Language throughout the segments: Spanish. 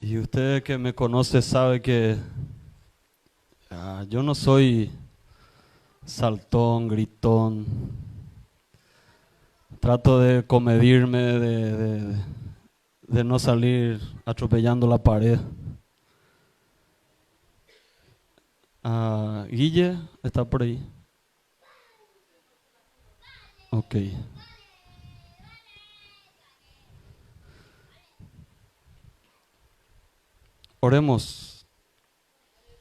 Y usted que me conoce sabe que yo no soy saltón, gritón. Trato de comedirme, de no salir atropellando la pared. Guille está por ahí. Ok. Oremos,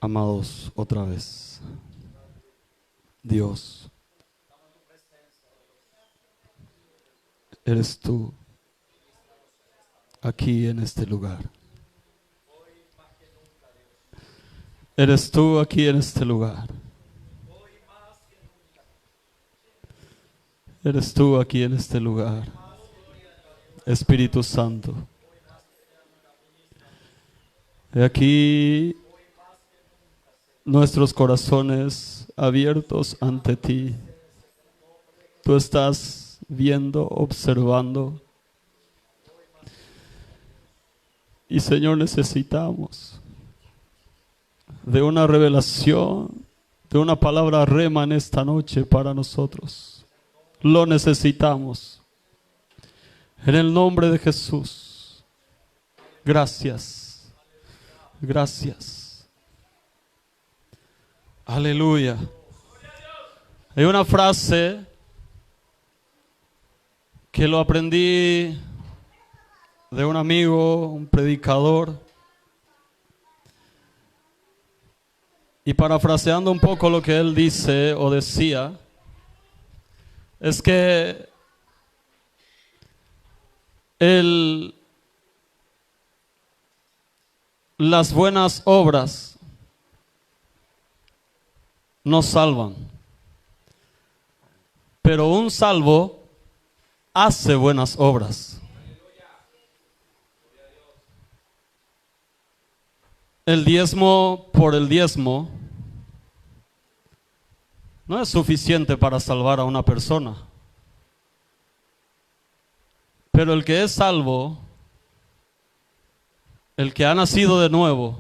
amados, otra vez. Dios, eres tú aquí en este lugar. Eres tú aquí en este lugar. Eres tú aquí en este lugar. Espíritu Santo. He aquí nuestros corazones abiertos ante ti. Tú estás viendo, observando. Y Señor, necesitamos de una revelación, de una palabra rema en esta noche para nosotros. Lo necesitamos. En el nombre de Jesús. Gracias. Gracias. Aleluya. Hay una frase que lo aprendí de un amigo, un predicador. Y parafraseando un poco lo que él dice o decía, es que las buenas obras nos salvan, pero un salvo hace buenas obras. El diezmo por el diezmo no es suficiente para salvar a una persona. Pero el que es salvo, el que ha nacido de nuevo,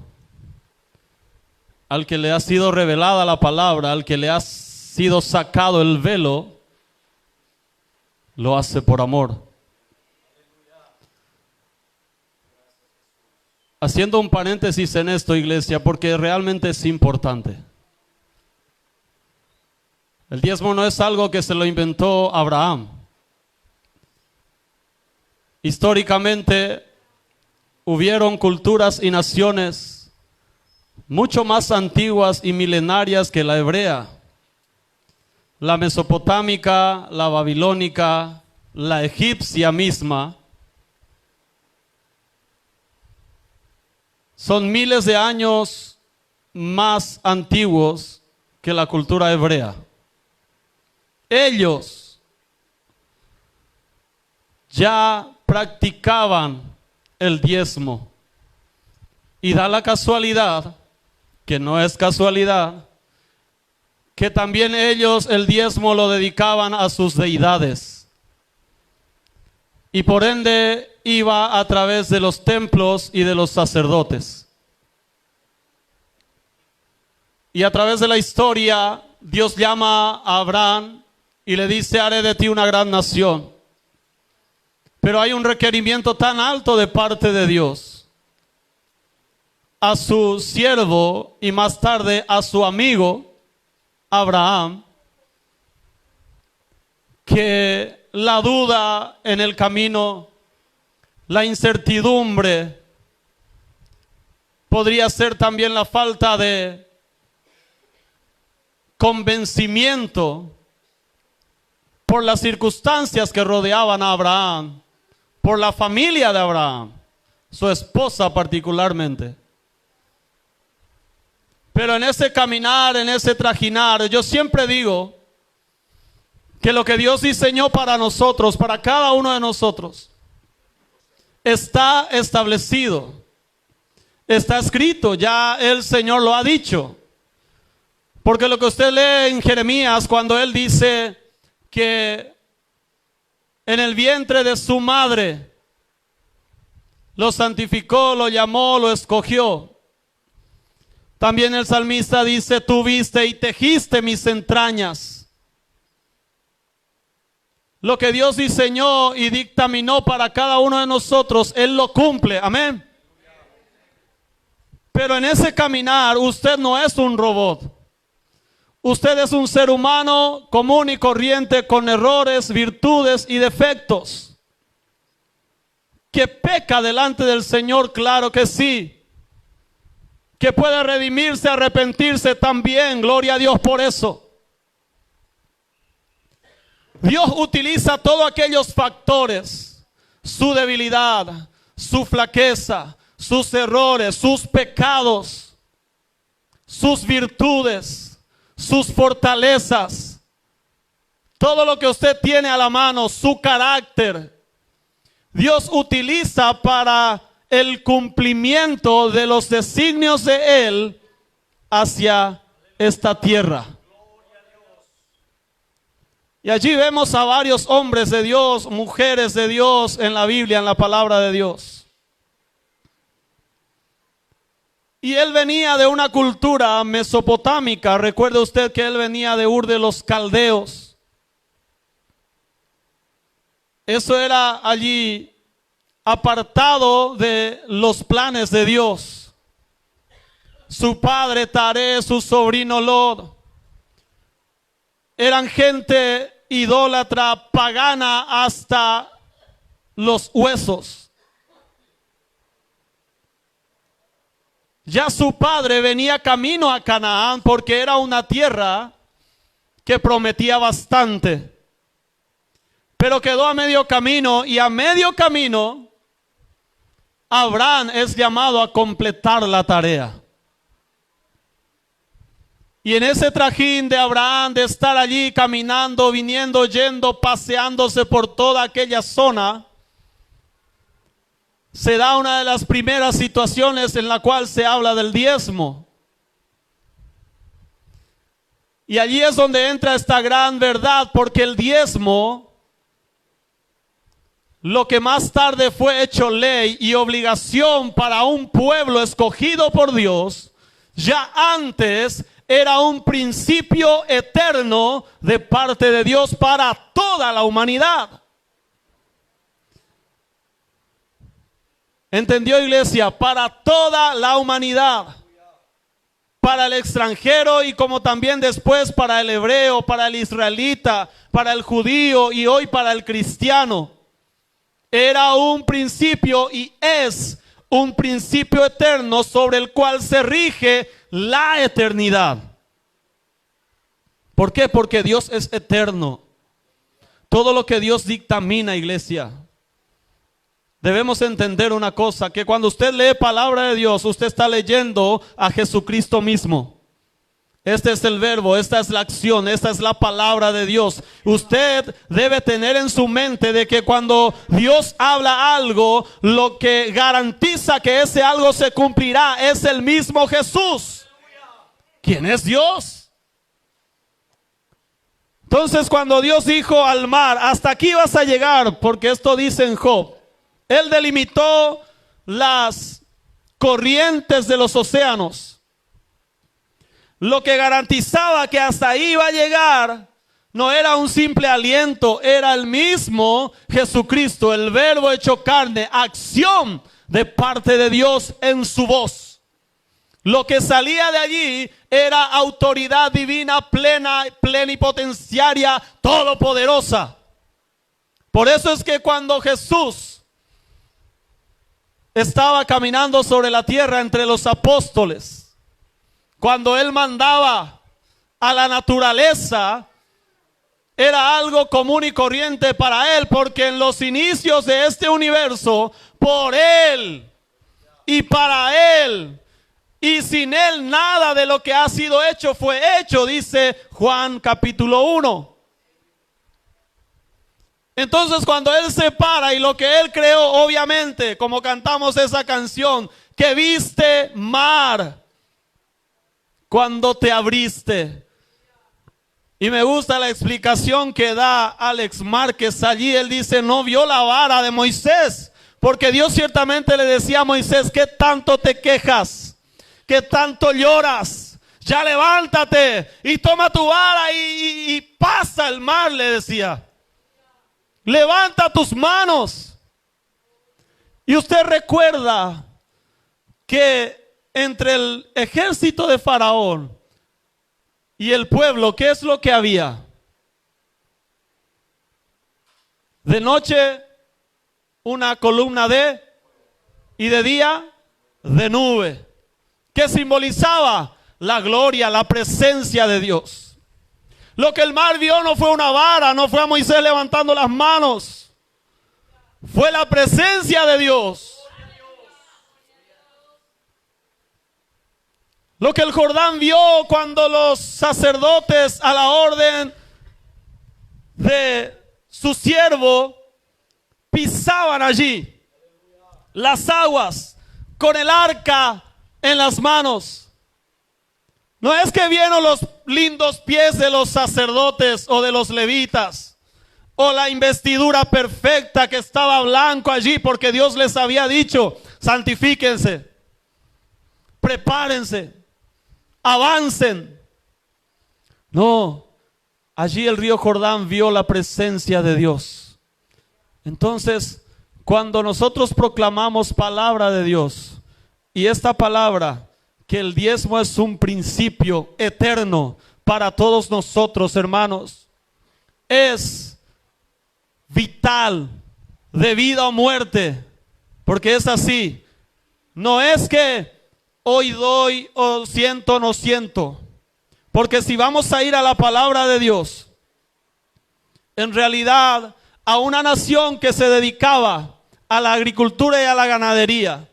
al que le ha sido revelada la palabra, al que le ha sido sacado el velo, lo hace por amor. Haciendo un paréntesis en esto, iglesia, porque realmente es importante. El diezmo no es algo que se lo inventó Abraham. Históricamente hubieron culturas y naciones mucho más antiguas y milenarias que la hebrea. La mesopotámica, la babilónica, la egipcia misma. Son miles de años más antiguos que la cultura hebrea. Ellos ya practicaban el diezmo. Y da la casualidad, que no es casualidad, que también ellos el diezmo lo dedicaban a sus deidades. Y por ende iba a través de los templos y de los sacerdotes. Y a través de la historia, Dios llama a Abraham y le dice: haré de ti una gran nación. Pero hay un requerimiento tan alto de parte de Dios a su siervo y más tarde a su amigo Abraham, que la duda en el camino, la incertidumbre, podría ser también la falta de convencimiento por las circunstancias que rodeaban a Abraham, por la familia de Abraham, su esposa particularmente. Pero en ese caminar, en ese trajinar, yo siempre digo que lo que Dios diseñó para nosotros, para cada uno de nosotros, está establecido, está escrito, ya el Señor lo ha dicho. Porque lo que usted lee en Jeremías, cuando él dice que en el vientre de su madre lo santificó, lo llamó, lo escogió. También el salmista dice, tú viste y tejiste mis entrañas. Lo que Dios diseñó y dictaminó para cada uno de nosotros, Él lo cumple. Amén. Pero en ese caminar, usted no es un robot. Usted es un ser humano común y corriente con errores, virtudes y defectos. Que peca delante del Señor, claro que sí. Que puede redimirse, arrepentirse también, gloria a Dios por eso. Dios utiliza todos aquellos factores, su debilidad, su flaqueza, sus errores, sus pecados, sus virtudes, sus fortalezas, todo lo que usted tiene a la mano, su carácter, Dios utiliza para el cumplimiento de los designios de Él hacia esta tierra. Y allí vemos a varios hombres de Dios, mujeres de Dios en la Biblia, en la palabra de Dios. Y él venía de una cultura mesopotámica. Recuerde usted que él venía de Ur de los Caldeos. Eso era allí apartado de los planes de Dios. Su padre Taré, su sobrino Lod, eran gente idólatra, pagana hasta los huesos. Ya su padre venía camino a Canaán porque era una tierra que prometía bastante. Pero quedó a medio camino, y a medio camino Abraham es llamado a completar la tarea. Y en ese trajín de Abraham, de estar allí caminando, viniendo, yendo, paseándose por toda aquella zona, se da una de las primeras situaciones en la cual se habla del diezmo. Y allí es donde entra esta gran verdad, porque el diezmo, lo que más tarde fue hecho ley y obligación para un pueblo escogido por Dios, ya antes era un principio eterno de parte de Dios para toda la humanidad. ¿Entendió, iglesia? Para toda la humanidad. Para el extranjero y como también después para el hebreo, para el israelita, para el judío y hoy para el cristiano. Era un principio y es un principio eterno sobre el cual se rige la eternidad. ¿Por qué? Porque Dios es eterno. Todo lo que Dios dictamina, iglesia, debemos entender una cosa, que cuando usted lee palabra de Dios, usted está leyendo a Jesucristo mismo. Este es el verbo, esta es la acción, esta es la palabra de Dios. Usted debe tener en su mente de que cuando Dios habla algo, lo que garantiza que ese algo se cumplirá es el mismo Jesús. ¿Quién es Dios? Entonces cuando Dios dijo al mar, hasta aquí vas a llegar, porque esto dice en Job, Él delimitó las corrientes de los océanos. Lo que garantizaba que hasta ahí iba a llegar no era un simple aliento, era el mismo Jesucristo, el verbo hecho carne, acción de parte de Dios en su voz. Lo que salía de allí era autoridad divina plena, plenipotenciaria, todopoderosa. Por eso es que cuando Jesús estaba caminando sobre la tierra entre los apóstoles, cuando Él mandaba a la naturaleza, era algo común y corriente para Él, porque en los inicios de este universo, por Él y para Él y sin Él nada de lo que ha sido hecho fue hecho, dice Juan capítulo 1. Entonces cuando Él se para y lo que Él creó, obviamente, como cantamos esa canción, que viste mar cuando te abriste. Y me gusta la explicación que da Alex Márquez allí. Él dice, no vio la vara de Moisés Porque Dios ciertamente le decía a Moisés: ¿qué tanto te quejas? ¿Qué tanto lloras? Ya levántate y toma tu vara y pasa el mar, le decía. Levanta tus manos. Y usted recuerda que entre el ejército de Faraón y el pueblo, ¿qué es lo que había? De noche una columna y de día de nube. ¿Qué simbolizaba? La gloria, la presencia de Dios. Lo que el mar vio no fue una vara, no fue a Moisés levantando las manos. Fue la presencia de Dios. Lo que el Jordán vio cuando los sacerdotes, a la orden de su siervo, pisaban allí las aguas con el arca en las manos. No es que vieron los lindos pies de los sacerdotes o de los levitas, o la investidura perfecta que estaba blanco allí, porque Dios les había dicho: santifíquense, prepárense, avancen. No, allí el río Jordán vio la presencia de Dios. Entonces, cuando nosotros proclamamos palabra de Dios, y esta palabra, que el diezmo es un principio eterno para todos nosotros, hermanos, es vital, de vida o muerte, porque es así. No es que hoy doy o siento o no siento, porque si vamos a ir a la palabra de Dios, en realidad a una nación que se dedicaba a la agricultura y a la ganadería,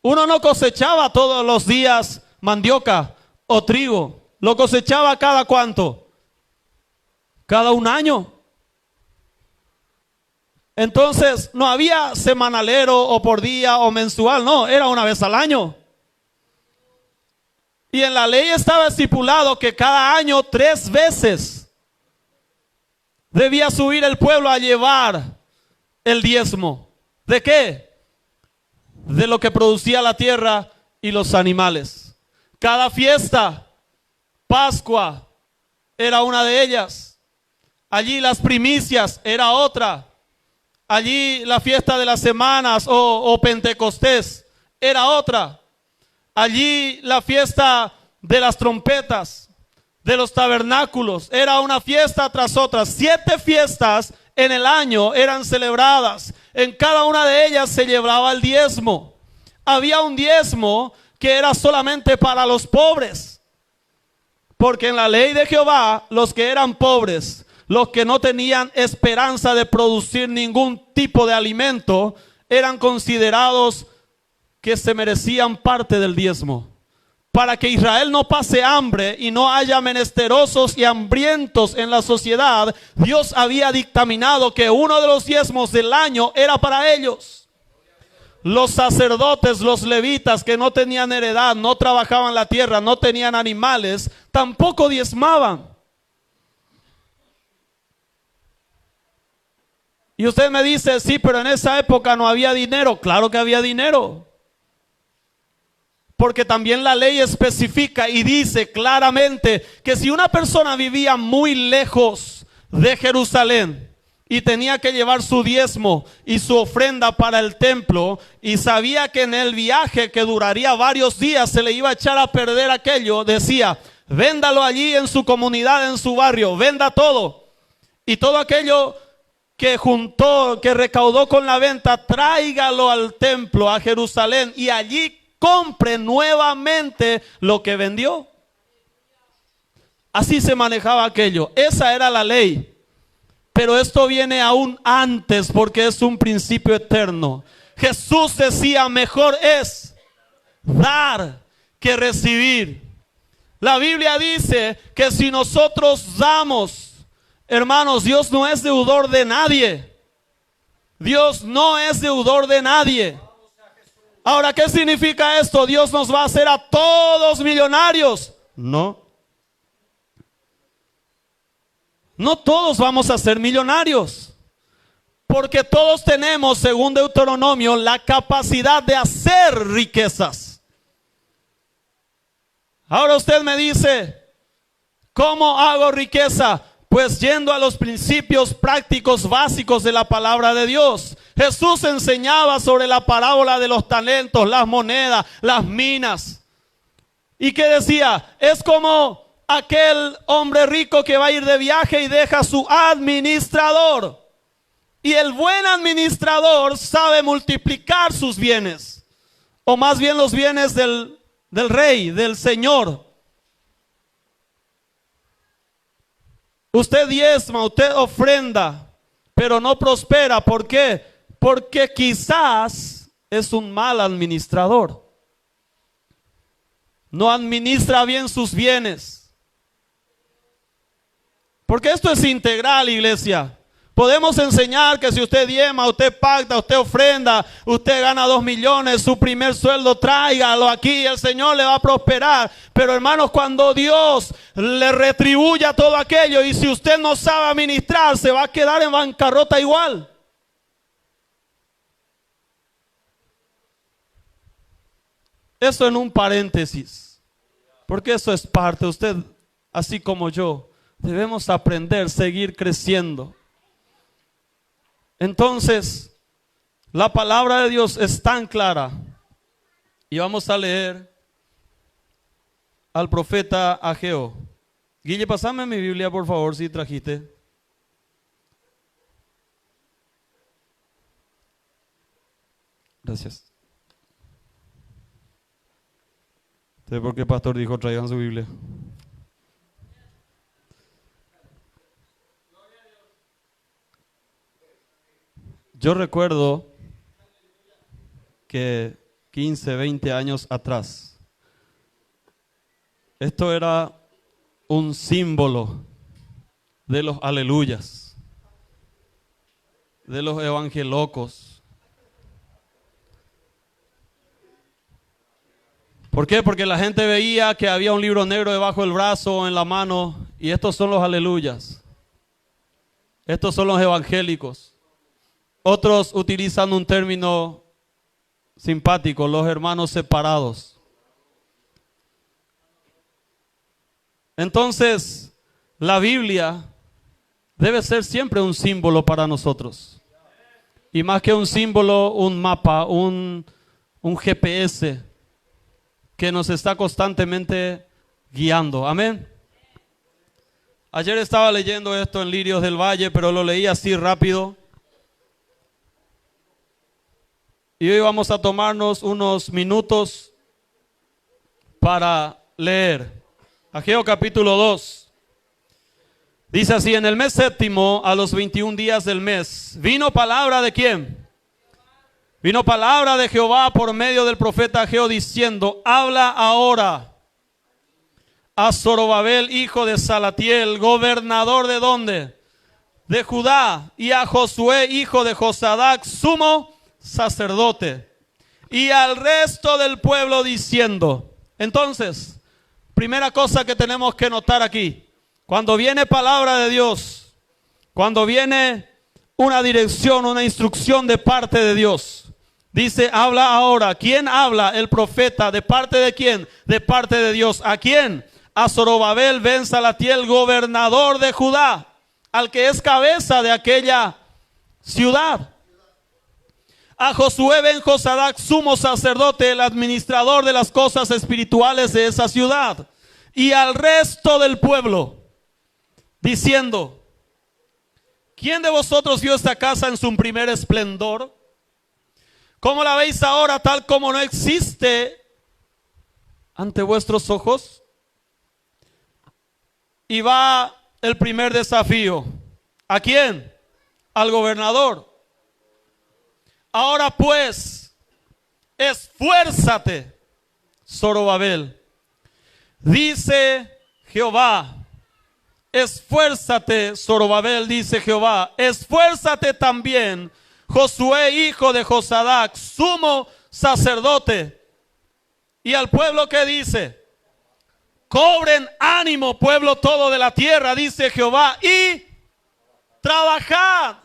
uno no cosechaba todos los días mandioca o trigo, lo cosechaba cada ¿cuánto? Cada un año. Entonces no había semanalero o por día o mensual, no, era una vez al año. Y en la ley estaba estipulado que cada año 3 veces debía subir el pueblo a llevar el diezmo. ¿De qué? De lo que producía la tierra y los animales. Cada fiesta, Pascua era una de ellas. Allí las primicias era otra. Allí la fiesta de las semanas o Pentecostés era otra. Allí la fiesta de las trompetas, de los tabernáculos, era una fiesta tras otra. 7 fiestas en el año eran celebradas. En cada una de ellas se llevaba el diezmo. Había un diezmo que era solamente para los pobres, porque en la ley de Jehová los que eran pobres, los que no tenían esperanza de producir ningún tipo de alimento, eran considerados que se merecían parte del diezmo. Para que Israel no pase hambre y no haya menesterosos y hambrientos en la sociedad, Dios había dictaminado que uno de los diezmos del año era para ellos. Los sacerdotes, los levitas que no tenían heredad, no trabajaban la tierra, no tenían animales, tampoco diezmaban. Y usted me dice: sí, pero en esa época no había dinero. Claro que había dinero. Porque también la ley especifica y dice claramente que si una persona vivía muy lejos de Jerusalén y tenía que llevar su diezmo y su ofrenda para el templo, y sabía que en el viaje que duraría varios días se le iba a echar a perder aquello, decía: véndalo allí en su comunidad, en su barrio, venda todo. Y todo aquello que juntó, que recaudó con la venta, tráigalo al templo, a Jerusalén, y allí compre nuevamente lo que vendió. Así se manejaba aquello. Esa era la ley. Pero esto viene aún antes, porque es un principio eterno. Jesús decía: mejor es dar que recibir. La Biblia dice que si nosotros damos, hermanos, Dios no es deudor de nadie. Dios no es deudor de nadie. Ahora, ¿qué significa esto? ¿Dios nos va a hacer a todos millonarios? No. No todos vamos a ser millonarios. Porque todos tenemos, según Deuteronomio, la capacidad de hacer riquezas. Ahora usted me dice, ¿cómo hago riqueza? Pues yendo a los principios prácticos básicos de la palabra de Dios. Jesús enseñaba sobre la parábola de los talentos, las monedas, las minas. ¿Y qué decía? Es como aquel hombre rico que va a ir de viaje y deja a su administrador. Y el buen administrador sabe multiplicar sus bienes. O más bien los bienes del rey, del Señor. Usted diezma, usted ofrenda, pero no prospera. ¿Por qué? Porque quizás es un mal administrador. No administra bien sus bienes. Porque esto es integral, iglesia. Podemos enseñar que si usted diezma, usted pacta, usted ofrenda, usted gana 2 millones, su primer sueldo, tráigalo aquí, el Señor le va a prosperar. Pero hermanos, cuando Dios le retribuya todo aquello y si usted no sabe administrar, se va a quedar en bancarrota igual. Eso en un paréntesis, porque eso es parte. Usted, así como yo, debemos aprender, seguir creciendo. Entonces, la palabra de Dios es tan clara. Y vamos a leer al profeta Ageo. Guille, pasame mi Biblia, por favor, si trajiste. Gracias. ¿Sé por qué el pastor dijo traigan su Biblia? Yo recuerdo que 15, 20 años atrás, esto era un símbolo de los aleluyas, de los evangelocos. ¿Por qué? Porque la gente veía que había un libro negro debajo del brazo o en la mano, y estos son los aleluyas. Estos son los evangélicos. Otros utilizan un término simpático, los hermanos separados. Entonces, la Biblia debe ser siempre un símbolo para nosotros. Y más que un símbolo, un mapa, un GPS que nos está constantemente guiando. Amén. Ayer estaba leyendo esto en Lirios del Valle, pero lo leí así rápido. Y hoy vamos a tomarnos unos minutos para leer. Ageo capítulo 2. Dice así: en el mes séptimo, a los 21 días del mes, vino palabra de ¿quién? Vino palabra de Jehová por medio del profeta Ageo diciendo: habla ahora a Zorobabel, hijo de Salatiel, gobernador de ¿dónde? De Judá, y a Josué, hijo de Josadac, sumo sacerdote, y al resto del pueblo diciendo. Entonces, primera cosa que tenemos que notar aquí, cuando viene palabra de Dios, cuando viene una dirección, una instrucción de parte de Dios, dice habla ahora. ¿Quién habla? El profeta. ¿De parte de quién? De parte de Dios. ¿A quién? A Zorobabel ben Salatiel, gobernador de Judá, al que es cabeza de aquella ciudad. A Josué ben Josadac, sumo sacerdote, el administrador de las cosas espirituales de esa ciudad, y al resto del pueblo, diciendo: ¿quién de vosotros vio esta casa en su primer esplendor? ¿Cómo la veis ahora, tal como no existe ante vuestros ojos? Y va el primer desafío. ¿A quién? Al gobernador. Ahora pues, esfuérzate, Zorobabel, dice Jehová. Esfuérzate, Zorobabel, dice Jehová. Esfuérzate también, Josué, hijo de Josadac, sumo sacerdote. Y al pueblo que dice: cobren ánimo, pueblo todo de la tierra, dice Jehová, y trabajad.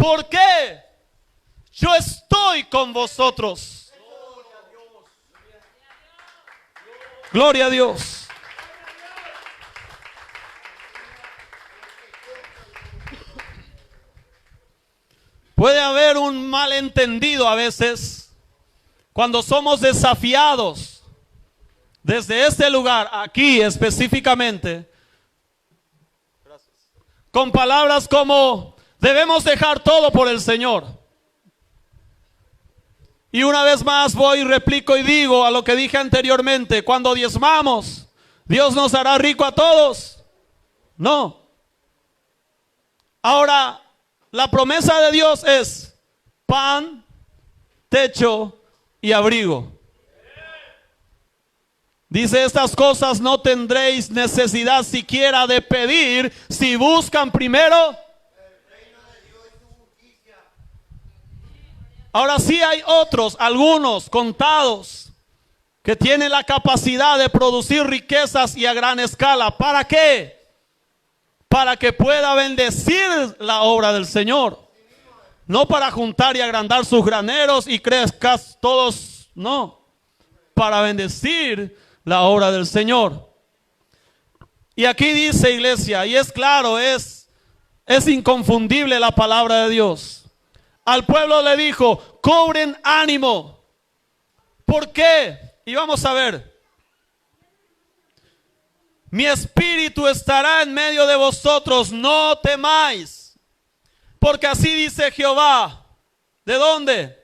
¿Por qué? Yo estoy con vosotros. Gloria a Dios. Puede haber un malentendido a veces cuando somos desafiados desde este lugar, aquí específicamente, con palabras como debemos dejar todo por el Señor. Y una vez más voy y replico y digo a lo que dije anteriormente, cuando diezmamos, ¿Dios nos hará rico a todos? No. Ahora, la promesa de Dios es pan, techo y abrigo. Dice, estas cosas no tendréis necesidad siquiera de pedir si buscan primero el reino de Dios y su justicia. Ahora sí hay otros, algunos contados, que tienen la capacidad de producir riquezas y a gran escala. ¿Para qué? Para que pueda bendecir la obra del Señor. No para juntar y agrandar sus graneros y crezcas todos, no. Para bendecir la obra del Señor. Y aquí dice, iglesia, y es claro, es inconfundible la palabra de Dios. Al pueblo le dijo, cobren ánimo. ¿Por qué? Y vamos a ver. Mi espíritu estará en medio de vosotros, no temáis. Porque así dice Jehová. ¿De dónde?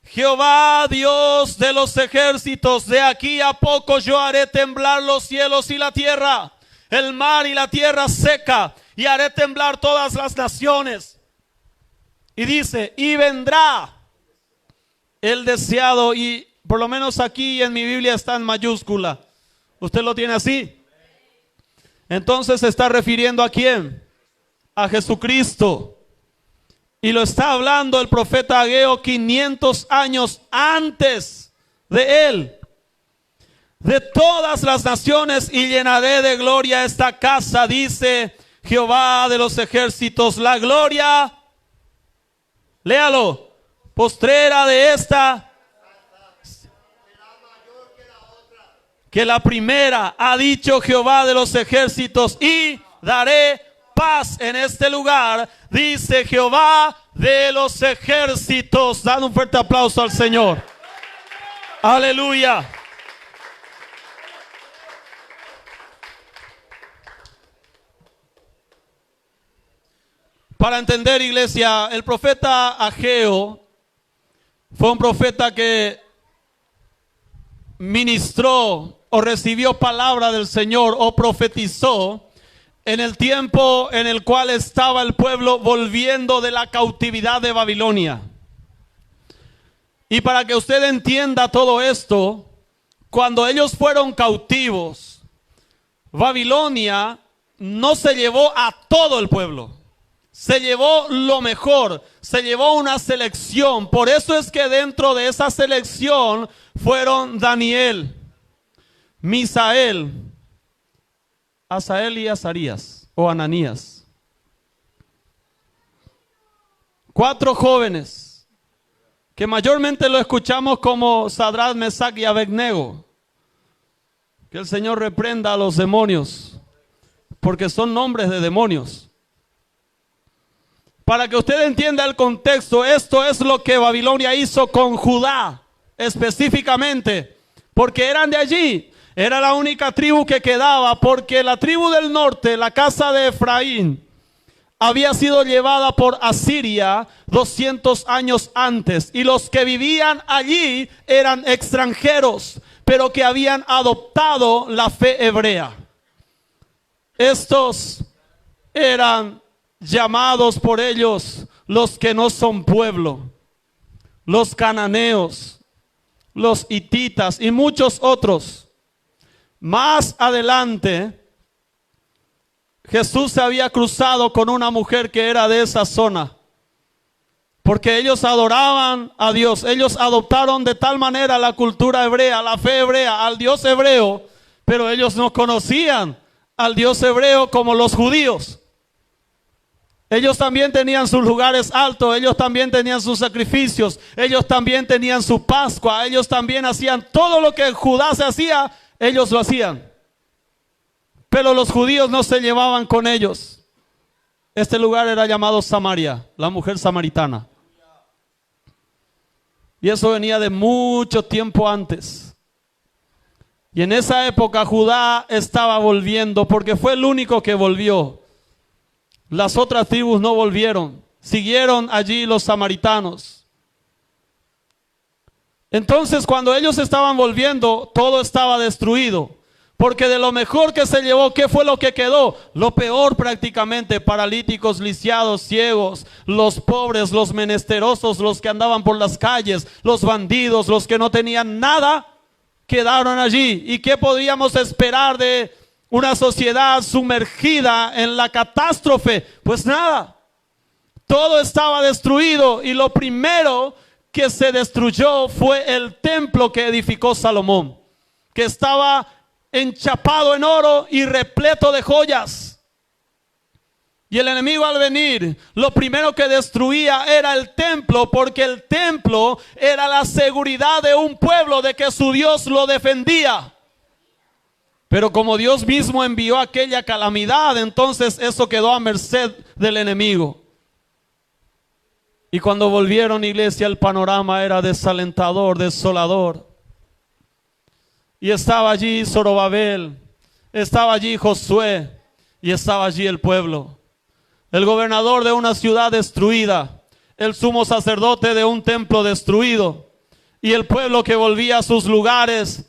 Jehová, Dios de los ejércitos, de aquí a poco yo haré temblar los cielos y la tierra, el mar y la tierra seca, y haré temblar todas las naciones. Y dice, y vendrá el deseado, y por lo menos aquí en mi Biblia está en mayúscula. ¿Usted lo tiene así? Entonces se está refiriendo ¿a quién? A Jesucristo. Y lo está hablando el profeta Ageo 500 años antes de él. De todas las naciones y llenaré de gloria esta casa, dice Jehová de los ejércitos. La gloria, léalo, postrera de esta que la primera, ha dicho Jehová de los ejércitos, y daré paz en este lugar, dice Jehová de los ejércitos. Dan un fuerte aplauso al Señor. Aleluya. Para entender, iglesia, el profeta Ageo fue un profeta que ministró o recibió palabra del Señor o profetizó en el tiempo en el cual estaba el pueblo volviendo de la cautividad de Babilonia. Y para que usted entienda todo esto, cuando ellos fueron cautivos, Babilonia no se llevó a todo el pueblo, se llevó lo mejor, se llevó una selección. Por eso es que dentro de esa selección fueron Daniel, Misael, Asael y Azarías o Ananías. 4 jóvenes que mayormente lo escuchamos como Sadrach, Mesach y Abednego. Que el Señor reprenda a los demonios, porque son nombres de demonios. Para que usted entienda el contexto, esto es lo que Babilonia hizo con Judá específicamente, porque eran de allí. Era la única tribu que quedaba, porque la tribu del norte, la casa de Efraín, había sido llevada por Asiria 200 años antes. Y los que vivían allí eran extranjeros, pero que habían adoptado la fe hebrea. Estos eran llamados por ellos los que no son pueblo, los cananeos, los hititas y muchos otros. Más adelante, Jesús se había cruzado con una mujer que era de esa zona, porque ellos adoraban a Dios. Ellos adoptaron de tal manera la cultura hebrea, la fe hebrea, al Dios hebreo, pero ellos no conocían al Dios hebreo como los judíos. Ellos también tenían sus lugares altos, ellos también tenían sus sacrificios, ellos también tenían su Pascua, ellos también hacían todo lo que Judá se hacía, ellos lo hacían. Pero los judíos no se llevaban con ellos. Este lugar era llamado Samaria, la mujer samaritana. Y eso venía de mucho tiempo antes. Y en esa época Judá estaba volviendo porque fue el único que volvió. Las otras tribus no volvieron. Siguieron allí los samaritanos. Entonces cuando ellos estaban volviendo, todo estaba destruido. Porque de lo mejor que se llevó, ¿qué fue lo que quedó? Lo peor prácticamente, paralíticos, lisiados, ciegos, los pobres, los menesterosos, los que andaban por las calles, los bandidos, los que no tenían nada, quedaron allí. ¿Y qué podríamos esperar de una sociedad sumergida en la catástrofe? Pues nada, todo estaba destruido y lo primero que se destruyó fue el templo que edificó Salomón, que estaba enchapado en oro y repleto de joyas. Y el enemigo al venir, lo primero que destruía era el templo, porque el templo era la seguridad de un pueblo, de que su Dios lo defendía. Pero como Dios mismo envió aquella calamidad, entonces eso quedó a merced del enemigo. Y cuando volvieron, iglesia, el panorama era desalentador, desolador. Y estaba allí Zorobabel, estaba allí Josué y estaba allí el pueblo. El gobernador de una ciudad destruida, el sumo sacerdote de un templo destruido y el pueblo que volvía a sus lugares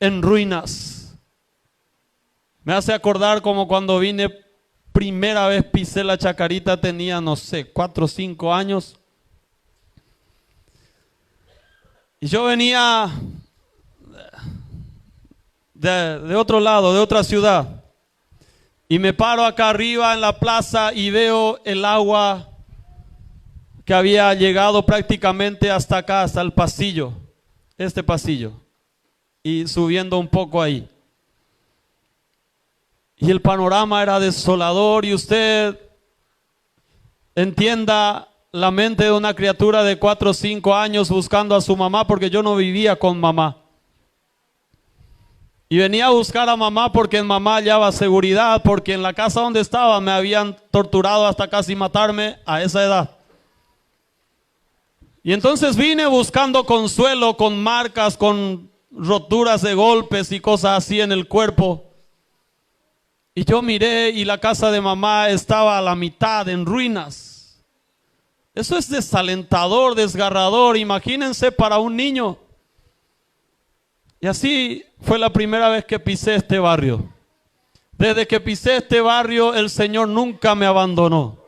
en ruinas. Me hace acordar como cuando vine primera vez, pisé la Chacarita, tenía no sé, 4 o 5 años. Y yo venía de otro lado, de otra ciudad, y me paro acá arriba en la plaza y veo el agua que había llegado prácticamente hasta acá, hasta el pasillo, este pasillo, y subiendo un poco ahí. Y el panorama era desolador, y usted entienda la mente de una criatura de 4 o 5 años buscando a su mamá, porque yo no vivía con mamá. Y venía a buscar a mamá porque en mamá hallaba seguridad, porque en la casa donde estaba me habían torturado hasta casi matarme a esa edad. Y entonces vine buscando consuelo con marcas, con roturas de golpes y cosas así en el cuerpo. Y yo miré y la casa de mamá estaba a la mitad, en ruinas. Eso es desalentador, desgarrador, imagínense para un niño. Y así fue la primera vez que pisé este barrio. Desde que pisé este barrio, el Señor nunca me abandonó.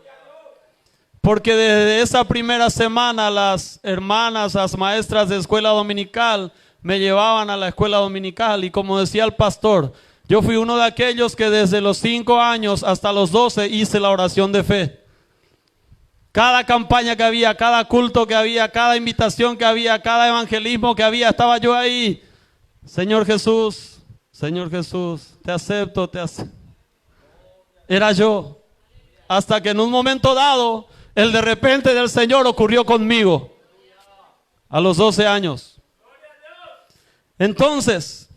Porque desde esa primera semana las hermanas, las maestras de escuela dominical me llevaban a la escuela dominical. Y como decía el pastor, yo fui uno de aquellos que desde los 5 años hasta los 12 hice la oración de fe. Cada campaña que había, cada culto que había, cada invitación que había, cada evangelismo que había, estaba yo ahí. Señor Jesús, te acepto, te acepto. Era yo. Hasta que en un momento dado, el de repente del Señor ocurrió conmigo. A los 12 años. Entonces,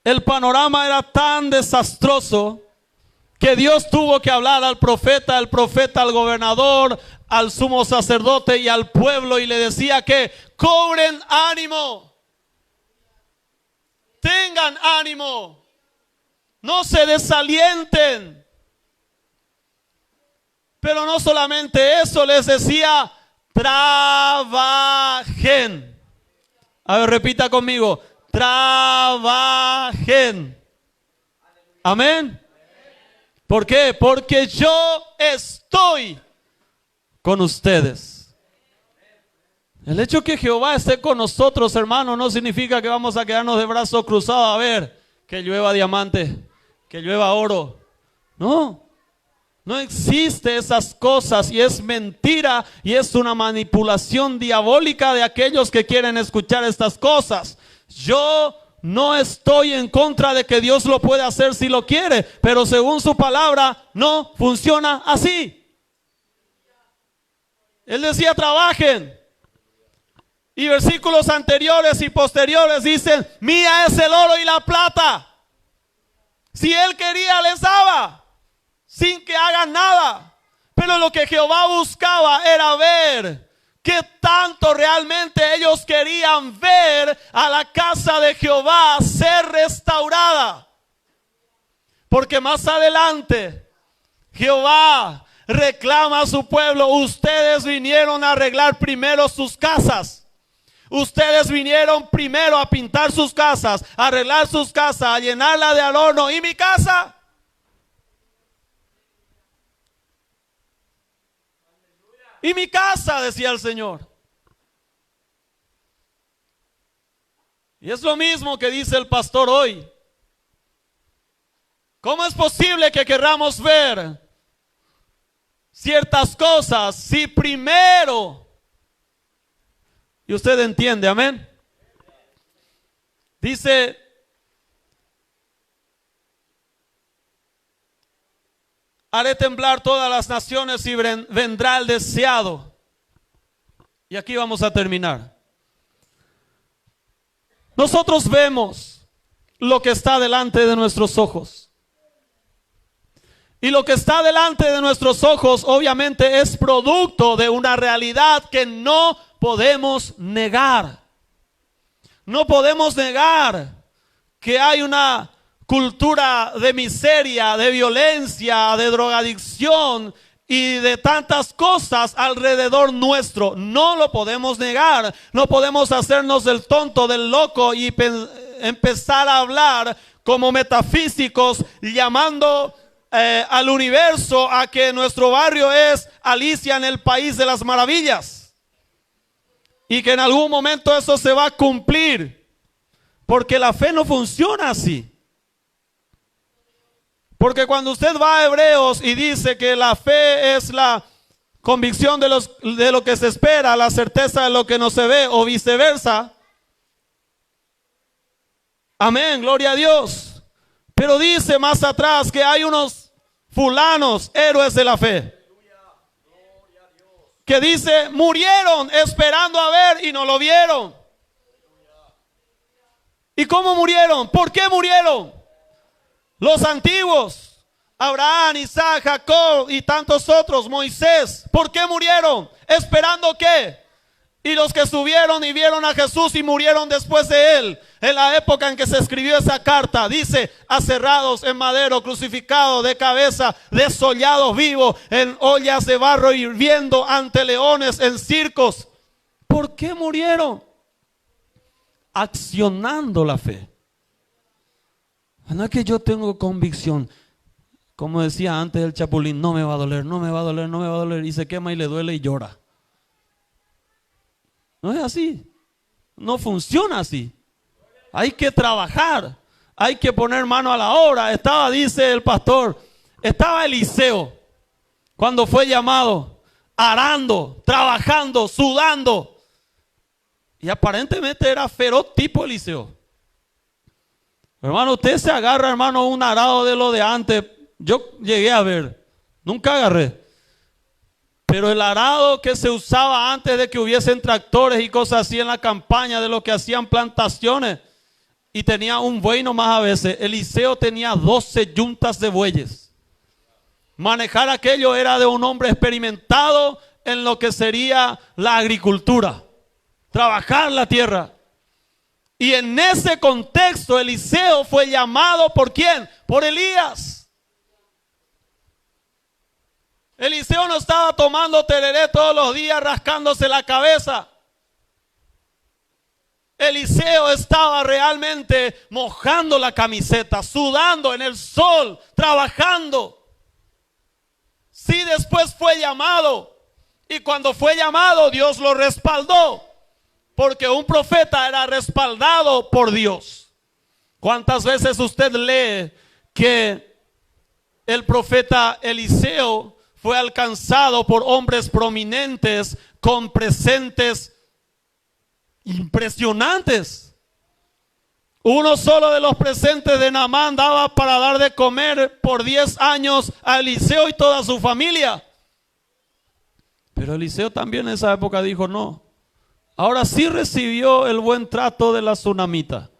el panorama era tan desastroso que Dios tuvo que hablar al profeta, el profeta al gobernador, al sumo sacerdote y al pueblo, y le decía que cobren ánimo. Tengan ánimo, no se desalienten. Pero no solamente eso, les decía, trabajen. A ver, repita conmigo, trabajen. Amén. ¿Por qué? Porque yo estoy con ustedes. El hecho que Jehová esté con nosotros, hermano, no significa que vamos a quedarnos de brazos cruzados a ver que llueva diamante, que llueva oro. No, no existe esas cosas, y es mentira y es una manipulación diabólica de aquellos que quieren escuchar estas cosas. Yo no estoy en contra de que Dios lo puede hacer si lo quiere, pero según su palabra no funciona así. Él decía, trabajen. Y versículos anteriores y posteriores dicen, mía es el oro y la plata. Si él quería, les daba, sin que hagan nada. Pero lo que Jehová buscaba era ver qué tanto realmente ellos querían ver a la casa de Jehová ser restaurada. Porque más adelante Jehová reclama a su pueblo, ustedes vinieron a arreglar primero sus casas. Ustedes vinieron primero a pintar sus casas, a arreglar sus casas, a llenarla de adorno. ¿Y mi casa? Y mi casa, decía el Señor. Y es lo mismo que dice el pastor hoy. ¿Cómo es posible que querramos ver ciertas cosas si primero... Y usted entiende, amén. Dice, haré temblar todas las naciones y vendrá el deseado. Y aquí vamos a terminar. Nosotros vemos lo que está delante de nuestros ojos. Y lo que está delante de nuestros ojos obviamente es producto de una realidad que no podemos negar. No podemos negar que hay una cultura de miseria, de violencia, de drogadicción y de tantas cosas alrededor nuestro. No lo podemos negar. No podemos hacernos del tonto, del loco y empezar a hablar como metafísicos, llamando al universo a que nuestro barrio es Alicia en el País de las Maravillas. Y que en algún momento eso se va a cumplir. Porque la fe no funciona así. Porque cuando usted va a Hebreos y dice que la fe es la convicción de lo que se espera, la certeza de lo que no se ve o viceversa. Amén, gloria a Dios. Pero dice más atrás que hay unos fulanos, héroes de la fe. Que dice, murieron esperando a ver y no lo vieron. ¿Y cómo murieron? ¿Por qué murieron? Los antiguos, Abraham, Isaac, Jacob y tantos otros, Moisés, ¿por qué murieron? ¿Esperando qué? Y los que subieron y vieron a Jesús y murieron después de él, en la época en que se escribió esa carta, dice, aserrados en madero, crucificados de cabeza, desollados vivos, en ollas de barro hirviendo ante leones en circos. ¿Por qué murieron? Accionando la fe. No es que yo tengo convicción, como decía antes el Chapulín, no me va a doler, no me va a doler, no me va a doler, y se quema y le duele y llora. No es así, no funciona así. Hay que trabajar, hay que poner mano a la obra. Estaba, dice el pastor, estaba Eliseo cuando fue llamado, arando, trabajando, sudando. Y aparentemente era feroz tipo Eliseo. Hermano, usted se agarra, hermano, un arado de lo de antes. Yo llegué a ver, nunca agarré. Pero el arado que se usaba antes de que hubiesen tractores y cosas así en la campaña, de lo que hacían plantaciones, y tenía un buey nomás a veces. Eliseo tenía 12 yuntas de bueyes. Manejar aquello era de un hombre experimentado en lo que sería la agricultura, trabajar la tierra. Y en ese contexto Eliseo fue llamado ¿por quién? Por Elías. Eliseo no estaba tomando tereré todos los días rascándose la cabeza. Eliseo estaba realmente mojando la camiseta, sudando en el sol, trabajando. Sí, después fue llamado. Y cuando fue llamado, Dios lo respaldó. Porque un profeta era respaldado por Dios. ¿Cuántas veces usted lee que el profeta Eliseo fue alcanzado por hombres prominentes con presentes impresionantes? Uno solo de los presentes de Naamán daba para dar de comer por 10 años a Eliseo y toda su familia. Pero Eliseo también en esa época dijo no. Ahora sí recibió el buen trato de la tsunamita,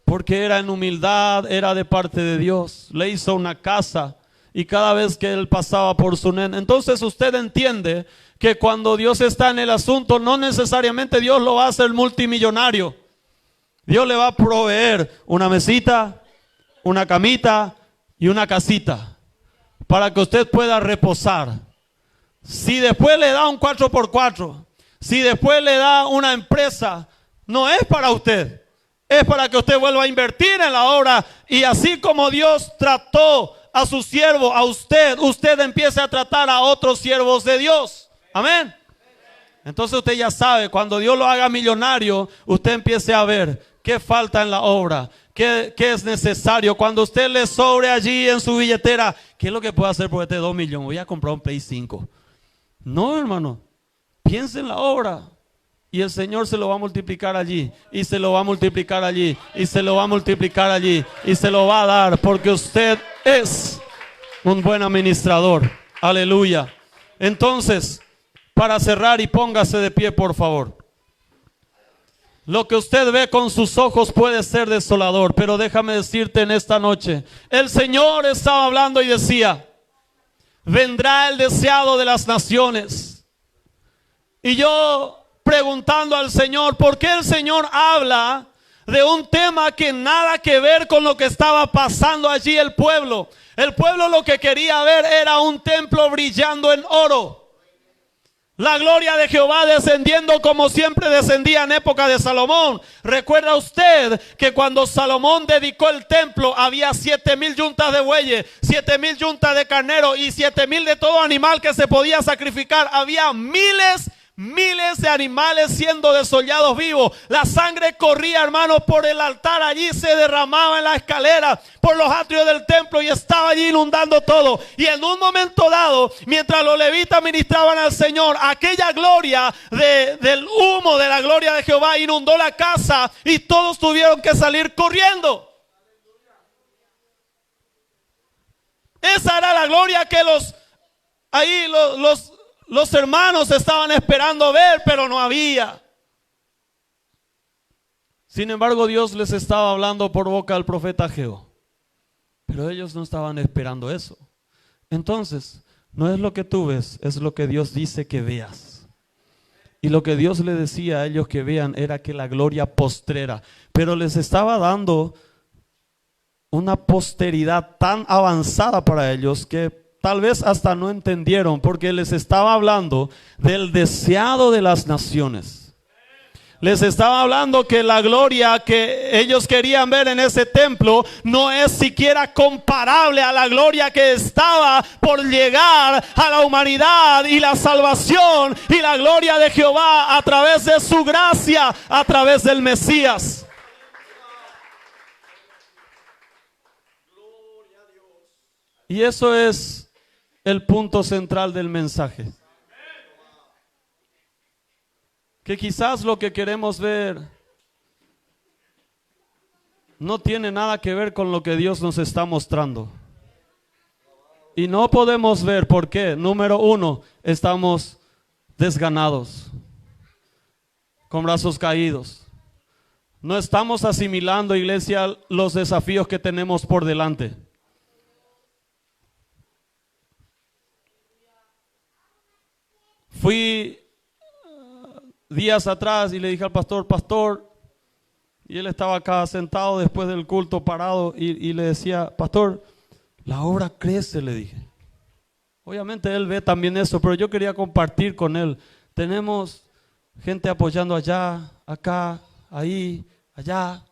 porque era en humildad, era de parte de Dios. Le hizo una casa y cada vez que él pasaba por Sunem. Entonces usted entiende que cuando Dios está en el asunto, no necesariamente Dios lo va a hacer multimillonario. Dios le va a proveer una mesita, una camita y una casita para que usted pueda reposar. Si después le da un 4x4, si después le da una empresa, no es para usted, es para que usted vuelva a invertir en la obra. Y así como Dios trató a su siervo, a usted, usted empiece a tratar a otros siervos de Dios. Amén. Entonces usted ya sabe, cuando Dios lo haga millonario, usted empiece a ver qué falta en la obra, qué es necesario. Cuando usted le sobre allí en su billetera, ¿qué es lo que puede hacer por este 2 millones? Voy a comprar un Play 5. No, hermano, piense en la obra. Y el Señor se lo va a multiplicar allí, y se lo va a multiplicar allí, y se lo va a multiplicar allí, y se lo va a dar, porque usted es un buen administrador. Aleluya. Entonces, para cerrar, y póngase de pie por favor. Lo que usted ve con sus ojos puede ser desolador, pero déjame decirte en esta noche, el Señor estaba hablando y decía, vendrá el deseado de las naciones. Y yo preguntando al Señor, ¿por qué el Señor habla de un tema que nada que ver con lo que estaba pasando allí el pueblo? El pueblo lo que quería ver era un templo brillando en oro. La gloria de Jehová descendiendo como siempre descendía en época de Salomón. ¿Recuerda usted que cuando Salomón dedicó el templo había 7,000 yuntas de bueyes, 7,000 yuntas de carnero y 7,000 de todo animal que se podía sacrificar? Había miles de animales siendo desollados vivos. La sangre corría, hermanos, por el altar. Allí se derramaba en la escalera, por los atrios del templo, y estaba allí inundando todo. Y en un momento dado, mientras los levitas ministraban al Señor, aquella gloria del humo de la gloria de Jehová inundó la casa y todos tuvieron que salir corriendo. Esa era la gloria que los hermanos estaban esperando ver, pero no había. Sin embargo, Dios les estaba hablando por boca del profeta Ageo, pero ellos no estaban esperando eso. Entonces, no es lo que tú ves, es lo que Dios dice que veas. Y lo que Dios le decía a ellos que vean era que la gloria postrera, pero les estaba dando una posteridad tan avanzada para ellos que tal vez hasta no entendieron, porque les estaba hablando del deseado de las naciones. Les estaba hablando que la gloria que ellos querían ver en ese templo no es siquiera comparable a la gloria que estaba por llegar a la humanidad, y la salvación y la gloria de Jehová a través de su gracia, a través del Mesías. Y eso es el punto central del mensaje. Que quizás lo que queremos ver no tiene nada que ver con lo que Dios nos está mostrando. Y no podemos ver por qué. Número uno, estamos desganados, con brazos caídos. No estamos asimilando, iglesia, los desafíos que tenemos por delante. Fui días atrás y le dije al pastor, y él estaba acá sentado después del culto parado, y le decía, pastor, la obra crece, le dije. Obviamente él ve también eso, pero yo quería compartir con él. Tenemos gente apoyando allá, acá, ahí, allá,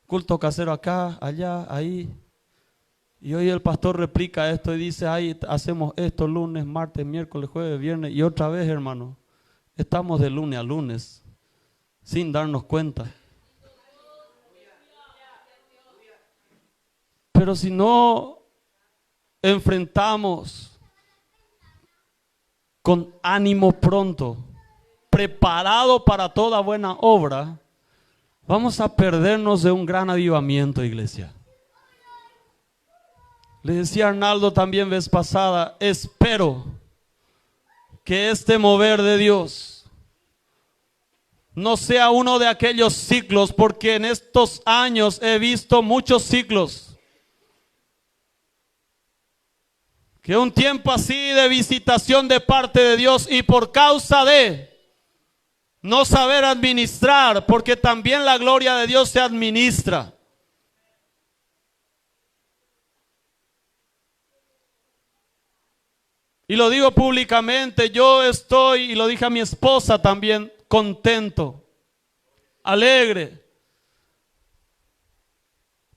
culto casero acá, allá, ahí. Y hoy el pastor replica esto y dice, ahí hacemos esto lunes, martes, miércoles, jueves, viernes. Y otra vez, hermano, estamos de lunes a lunes sin darnos cuenta. Pero si no enfrentamos con ánimo pronto, preparado para toda buena obra, vamos a perdernos de un gran avivamiento, iglesia. Le decía a Arnaldo también vez pasada, espero que este mover de Dios no sea uno de aquellos ciclos, porque en estos años he visto muchos ciclos. Que un tiempo así de visitación de parte de Dios y por causa de no saber administrar, porque también la gloria de Dios se administra. Y lo digo públicamente, yo estoy, y lo dije a mi esposa también, contento, alegre,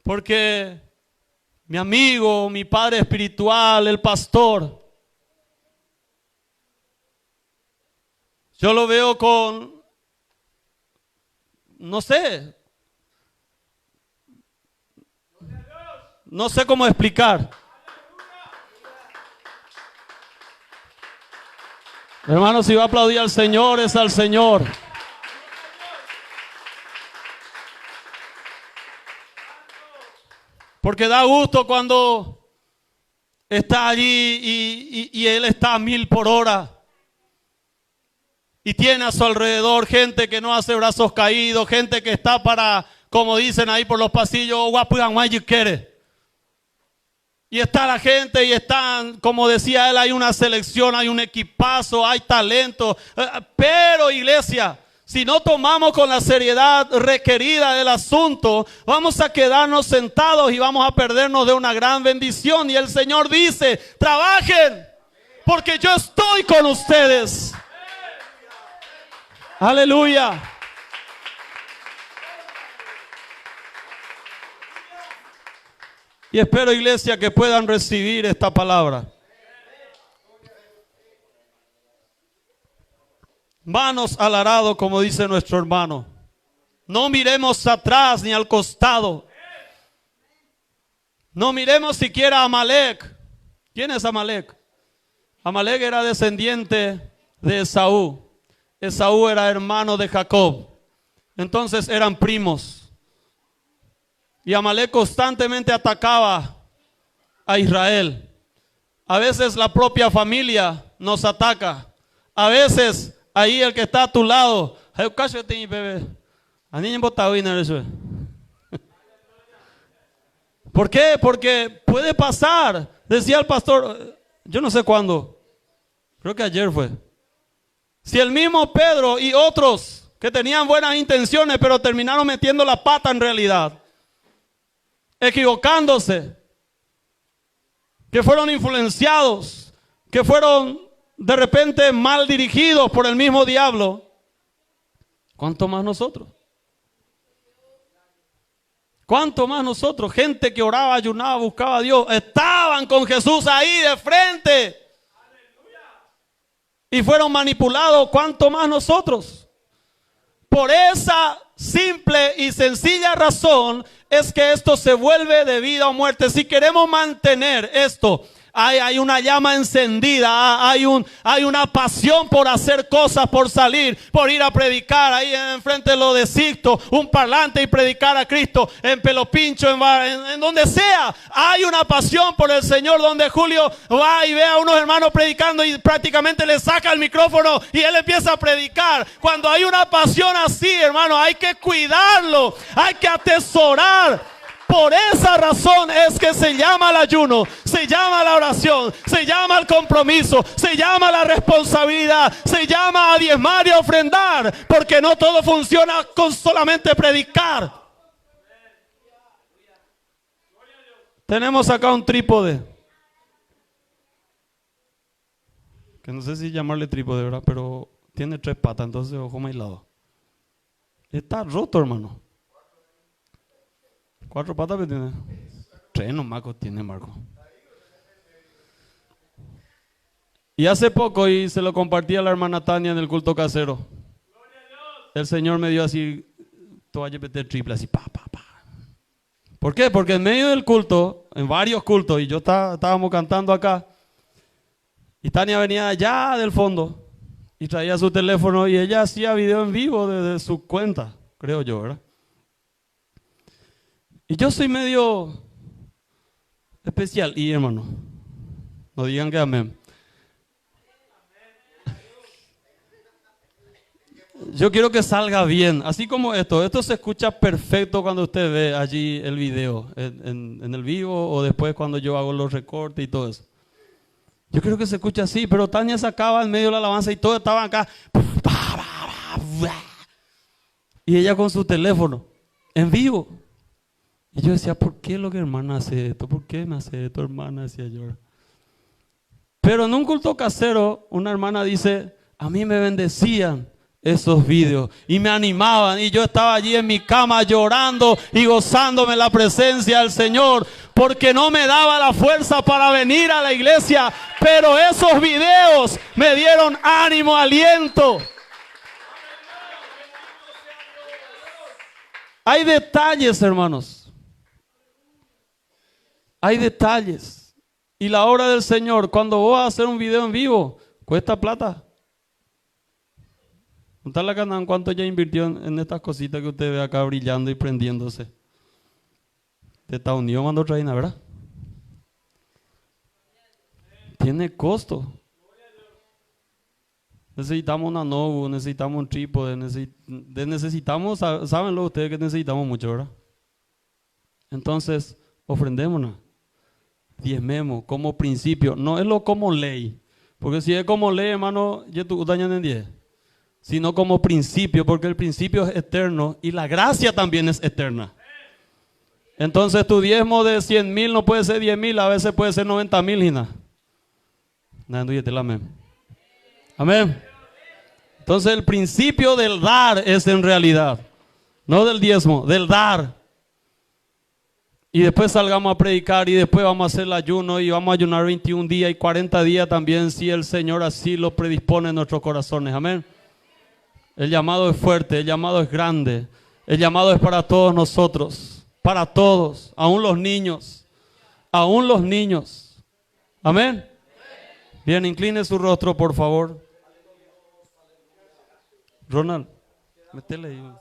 porque mi amigo, mi padre espiritual, el pastor, yo lo veo con, no sé cómo explicar. Hermano, si va a aplaudir al Señor, es al Señor. Porque da gusto cuando está allí y Él está a 1000 por hora. Y tiene a su alrededor gente que no hace brazos caídos, gente que está para, como dicen ahí por los pasillos, y está la gente y están, como decía él, hay una selección, hay un equipazo, hay talento. Pero iglesia, si no tomamos con la seriedad requerida del asunto, vamos a quedarnos sentados y vamos a perdernos de una gran bendición. Y el Señor dice, trabajen, porque yo estoy con ustedes. Aleluya. Y espero, iglesia, que puedan recibir esta palabra. Manos al arado, como dice nuestro hermano. No miremos atrás ni al costado. No miremos siquiera a Amalek. ¿Quién es Amalek? Amalek era descendiente de Esaú. Esaú era hermano de Jacob. Entonces eran primos. Y Amalek constantemente atacaba a Israel. A veces la propia familia nos ataca. A veces ahí el que está a tu lado. ¿Por qué? Porque puede pasar. Decía el pastor, yo no sé cuándo, creo que ayer fue. Si el mismo Pedro y otros que tenían buenas intenciones, pero terminaron metiendo la pata en realidad, equivocándose, que fueron influenciados, que fueron de repente mal dirigidos por el mismo diablo, ¿cuánto más nosotros? ¿Cuánto más nosotros? Gente que oraba, ayunaba, buscaba a Dios, estaban con Jesús ahí de frente y fueron manipulados. ¿Cuánto más nosotros? Por esa simple y sencilla razón es que esto se vuelve de vida o muerte. Si queremos mantener esto, hay una llama encendida, hay una pasión por hacer cosas, por salir, por ir a predicar ahí enfrente de lo de Sixto, un parlante y predicar a Cristo en Pelopincho, en donde sea. Hay una pasión por el Señor, donde Julio va y ve a unos hermanos predicando y prácticamente le saca el micrófono y él empieza a predicar. Cuando hay una pasión así, hermano, hay que cuidarlo, hay que atesorar. Por esa razón es que se llama el ayuno, se llama la oración, se llama el compromiso, se llama la responsabilidad, se llama a diezmar y a ofrendar, porque no todo funciona con solamente predicar. Tenemos acá un trípode, que no sé si llamarle trípode, ¿verdad? Pero tiene 3 patas, entonces ojo más lado. Está roto, hermano. 4 patas que tiene. 3 nomás tiene, Marco. Y hace poco, y se lo compartí a la hermana Tania en el culto casero, el Señor me dio así, toalla triple, así, pa. ¿Por qué? Porque en medio del culto, en varios cultos, y yo estábamos cantando acá, y Tania venía allá del fondo, y traía su teléfono, y ella hacía video en vivo desde su cuenta, creo yo, ¿verdad? Y yo soy medio especial. Y hermano, no digan que amén. Yo quiero que salga bien, así como esto. Esto se escucha perfecto cuando usted ve allí el video, en el vivo o después cuando yo hago los recortes y todo eso. Yo quiero que se escuche así, pero Tania sacaba en medio de la alabanza y todos estaban acá. Y ella con su teléfono, en vivo. Y yo decía, ¿por qué lo que hermana hace esto? ¿Por qué me hace esto, hermana? Decía yo. Pero en un culto casero, una hermana dice, a mí me bendecían esos vídeos y me animaban y yo estaba allí en mi cama llorando y gozándome la presencia del Señor porque no me daba la fuerza para venir a la iglesia, pero esos videos me dieron ánimo, aliento. Hay detalles, hermanos. Hay detalles. Y la obra del Señor, cuando vos vas a hacer un video en vivo, cuesta plata. Contarle acá en cuánto ya invirtió en estas cositas que usted ve acá brillando y prendiéndose. De Estados Unidos mandó otra vaina, ¿verdad? Tiene costo. Necesitamos una Novo, necesitamos un trípode, necesitamos, sábenlo ustedes que necesitamos mucho, ¿verdad? Entonces, ofrendémonos, diezmemos como principio, no es lo como ley, porque si es como ley, hermano, ya tú dañan en 10. Sino como principio, porque el principio es eterno y la gracia también es eterna. Entonces tu diezmo de 100,000 no puede ser 10,000, a veces puede ser 90,000, Gina. Amén. Amén. Entonces el principio del dar es en realidad, no del diezmo, del dar. Y después salgamos a predicar y después vamos a hacer el ayuno y vamos a ayunar 21 días y 40 días también si el Señor así lo predispone en nuestros corazones. Amén. El llamado es fuerte, el llamado es grande, el llamado es para todos nosotros, para todos, aún los niños, aún los niños. Amén. Bien, incline su rostro, por favor. Ronald, métele ahí.